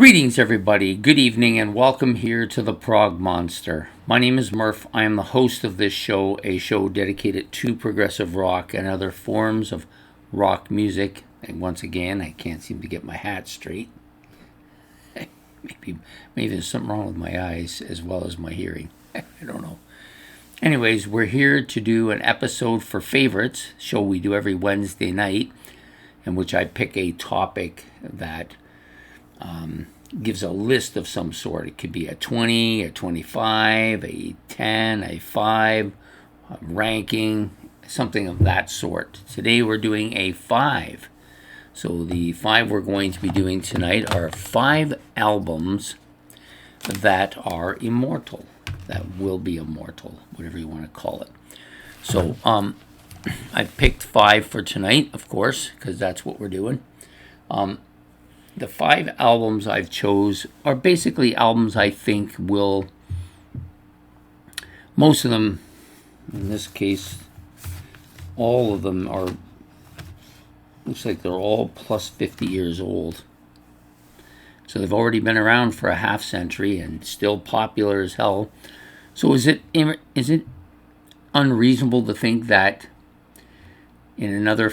Greetings, everybody. Good evening, and welcome here to the Prog Monster. My name is Murph. I am the host of this show, a show dedicated to progressive rock and other forms of rock music. And once again, I can't seem to get my hat straight. Maybe there's something wrong with my eyes as well as my hearing. I don't know. Anyways, we're here to do an episode for favorites, show we do every Wednesday night, in which I pick a topic that gives a list of some sort. It could be a 20, a 25, a 10, a 5, a ranking, something of that sort. Today we're doing a 5. So the 5 we're going to be doing tonight are 5 albums that are immortal, that will be immortal, whatever you want to call it. So I picked 5 for tonight, of course, because that's what we're doing. The 5 albums I've chose are basically albums I think will, most of them, in this case, all of them are, looks like they're all plus 50 years old. So they've already been around for a half century and still popular as hell. So is it unreasonable to think that in another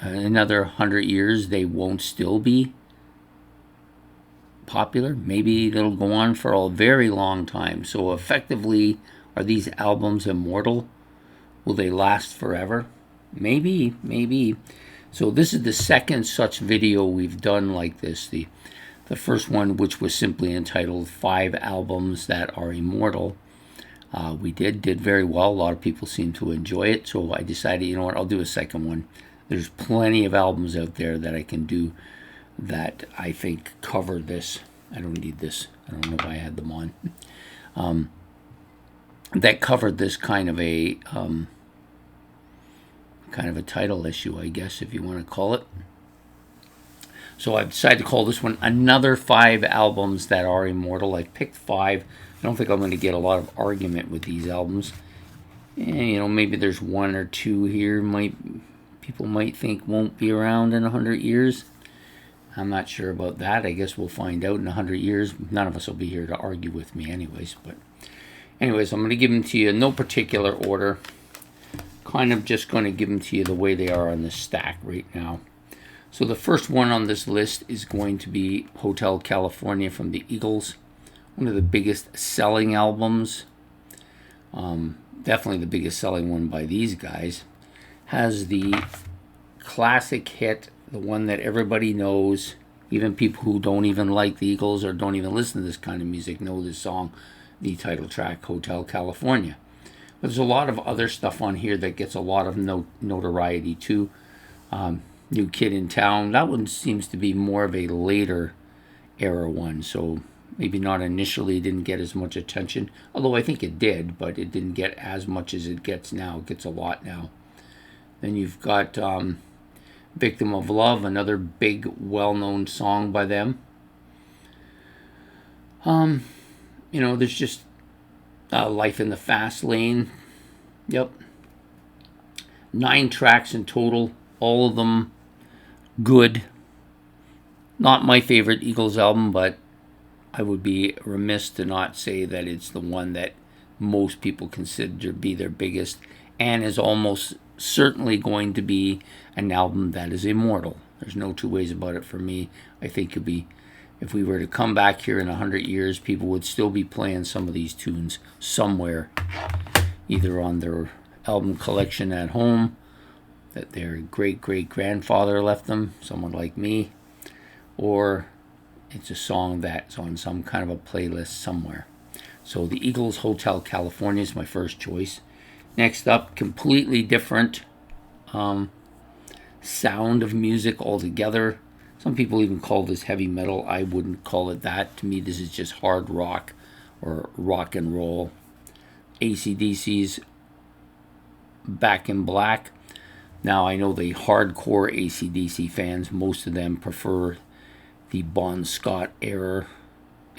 100 years, they won't still be popular? Maybe they'll go on for a very long time. So effectively, are these albums immortal? Will they last forever? Maybe. So this is the second such video we've done like this. The first one, which was simply entitled 5 Albums That Are Immortal, we did very well. A lot of people seem to enjoy it. So I decided, you know what, I'll do a second one. There's plenty of albums out there that I can do that I think cover this. I don't need this. I don't know why I had them on. That covered this kind of a title issue, I guess, if you want to call it. So I've decided to call this one Another 5 Albums That Are Immortal. I picked 5. I don't think I'm going to get a lot of argument with these albums. Maybe there's 1 or 2 here people might think won't be around in 100 years. I'm not sure about that. I guess we'll find out in 100 years. None of us will be here to argue with me anyways. But anyways, I'm going to give them to you in no particular order. Kind of just going to give them to you the way they are on the stack right now. So the first one on this list is going to be Hotel California from the Eagles. One of the biggest selling albums. Definitely the biggest selling one by these guys. Has the classic hit, the one that everybody knows, even people who don't even like the Eagles or don't even listen to this kind of music know this song, the title track, Hotel California. But there's a lot of other stuff on here that gets a lot of notoriety too. New Kid in Town, that one seems to be more of a later era one, so maybe not initially didn't get as much attention, although I think it did, but it didn't get as much as it gets now. It gets a lot now. Then you've got Victim of Love, another big, well-known song by them. There's just Life in the Fast Lane. Yep. 9 tracks in total, all of them good. Not my favorite Eagles album, but I would be remiss to not say that it's the one that most people consider to be their biggest and is almost certainly going to be an album that is immortal. There's no two ways about it for me. I think it'd be, if we were to come back here in 100 years, people would still be playing some of these tunes somewhere, either on their album collection at home that their great-great-grandfather left them, someone like me, or it's a song that's on some kind of a playlist somewhere. So the Eagles' Hotel California is my first choice. Next up, completely different sound of music altogether. Some people even call this heavy metal. I wouldn't call it that. To me, this is just hard rock or rock and roll. AC/DC's Back in Black. Now, I know the hardcore AC/DC fans, most of them prefer the Bon Scott era,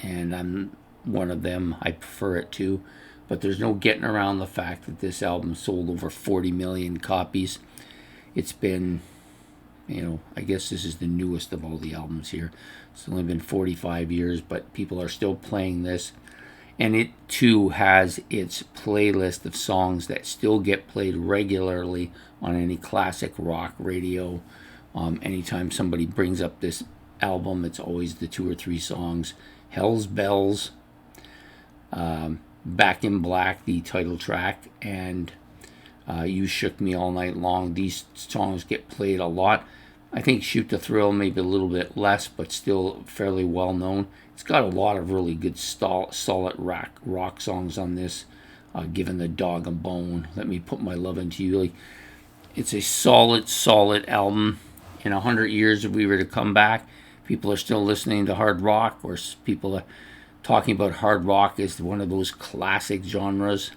and I'm one of them. I prefer it too. But there's no getting around the fact that this album sold over 40 million copies. It's been I guess this is the newest of all the albums here. It's only been 45 years, but people are still playing this. And it too has its playlist of songs that still get played regularly on any classic rock radio. Anytime somebody brings up this album, it's always the 2 or 3 songs. Hell's Bells, Back in Black, the title track, and You Shook Me All Night Long. These songs get played a lot. I think Shoot to Thrill maybe a little bit less, but still fairly well known. It's got a lot of really good solid rock songs on this. Given the Dog and Bone, Let Me Put My Love Into You. It's a solid album. In 100 years, if we were to come back, people are still listening to hard rock, or people are talking about hard rock as one of those classic genres.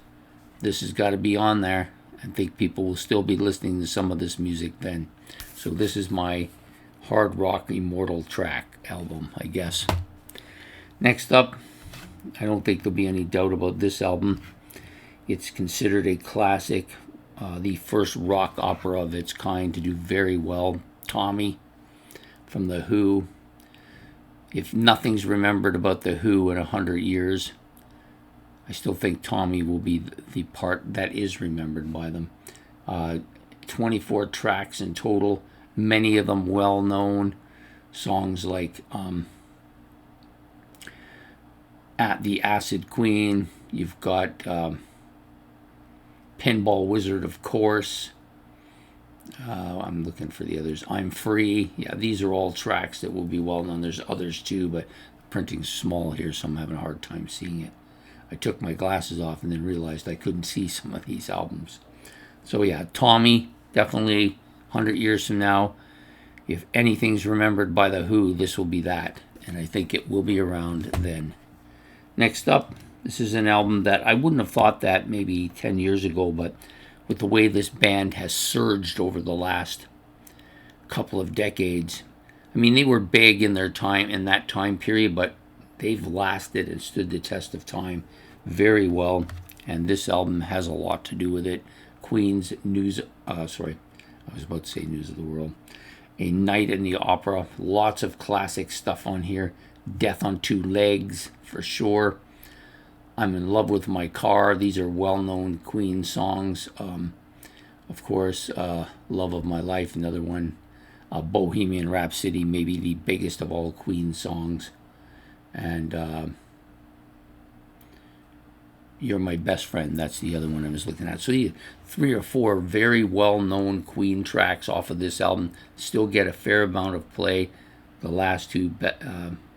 This has got to be on there. I think people will still be listening to some of this music then. So this is my hard rock Immortal track album, I guess. Next up, I don't think there'll be any doubt about this album. It's considered a classic, the first rock opera of its kind to do very well. Tommy from The Who. If nothing's remembered about The Who in 100 years, I still think Tommy will be the part that is remembered by them. 24 tracks in total, many of them well known. Songs like At the Acid Queen, you've got Pinball Wizard, of course. I'm looking for the others. I'm Free. Yeah, these are all tracks that will be well known. There's others too, but the printing's small here, so I'm having a hard time seeing it. I took my glasses off and then realized I couldn't see some of these albums. So yeah, Tommy, definitely 100 years from now, if anything's remembered by The Who, this will be that. And I think it will be around then. Next up, this is an album that I wouldn't have thought that maybe 10 years ago, but with the way this band has surged over the last couple of decades. I mean, they were big in their time, in that time period, but they've lasted and stood the test of time very well, and this album has a lot to do with it. Queen's News of the World. A Night in the Opera, lots of classic stuff on here. Death on Two Legs, for sure. I'm in Love with My Car. These are well-known Queen songs. Of course, Love of My Life, another one. Bohemian Rhapsody, maybe the biggest of all Queen songs. And You're My Best Friend, that's the other one I was looking at. So 3 or 4 very well-known Queen tracks off of this album still get a fair amount of play. The last two,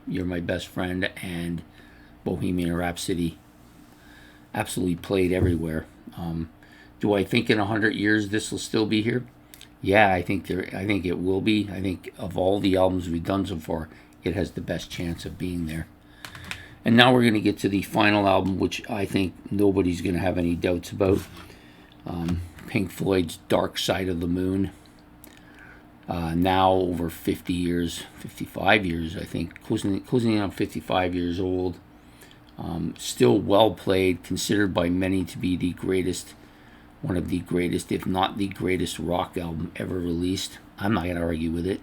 You're My Best Friend and Bohemian Rhapsody, absolutely played everywhere. Do I think in 100 years this will still be here? Yeah, I think it will be. I think of all the albums we've done so far, it has the best chance of being there. And now we're going to get to the final album, which I think nobody's going to have any doubts about. Pink Floyd's Dark Side of the Moon. Now over 50 years, 55 years, I think, closing in on 55 years old. Still well played, considered by many to be the greatest, one of the greatest, if not the greatest rock album ever released. I'm not going to argue with it.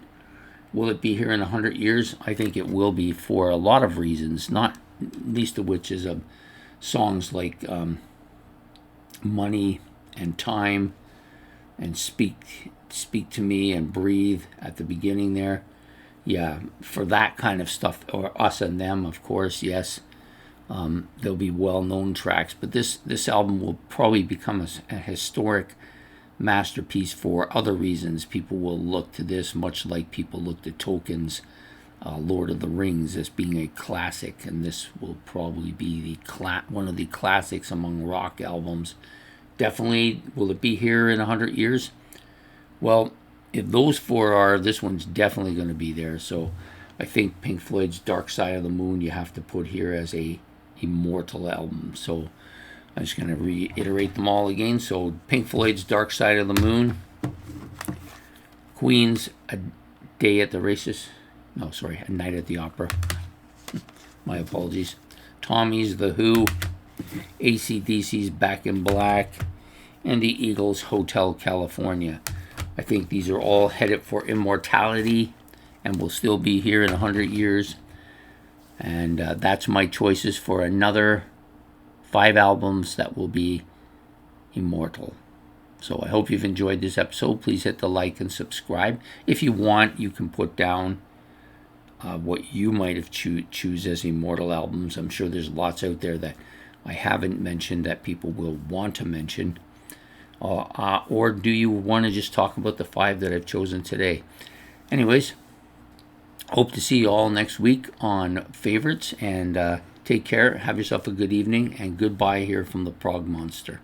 Will it be here in 100 years? I think it will be, for a lot of reasons, not least of which is songs like Money and Time and Speak to Me and Breathe at the beginning there. Yeah, for that kind of stuff, or Us and Them, of course, yes. There'll be well-known tracks, but this album will probably become a historic masterpiece for other reasons. People will look to this much like people looked at Tolkien's Lord of the Rings as being a classic, and this will probably be one of the classics among rock albums. Definitely, will it be here in 100 years? Well, if those 4 are, this one's definitely going to be there. So I think Pink Floyd's Dark Side of the Moon you have to put here as a Immortal album. So I'm just going to reiterate them all again. So Pink Floyd's Dark Side of the Moon, Queen's A Night at the Opera. My apologies. Tommy's The Who, AC/DC's Back in Black, and the Eagles' Hotel California. I think these are all headed for immortality and will still be here in 100 years. And that's my choices for another 5 albums that will be immortal. So I hope you've enjoyed this episode. Please hit the like and subscribe. If you want, you can put down what you might have choose as immortal albums. I'm sure there's lots out there that I haven't mentioned that people will want to mention. Or do you want to just talk about the 5 that I've chosen today? Anyways, hope to see you all next week on Favorites, and take care. Have yourself a good evening, and goodbye here from the Prog Monster.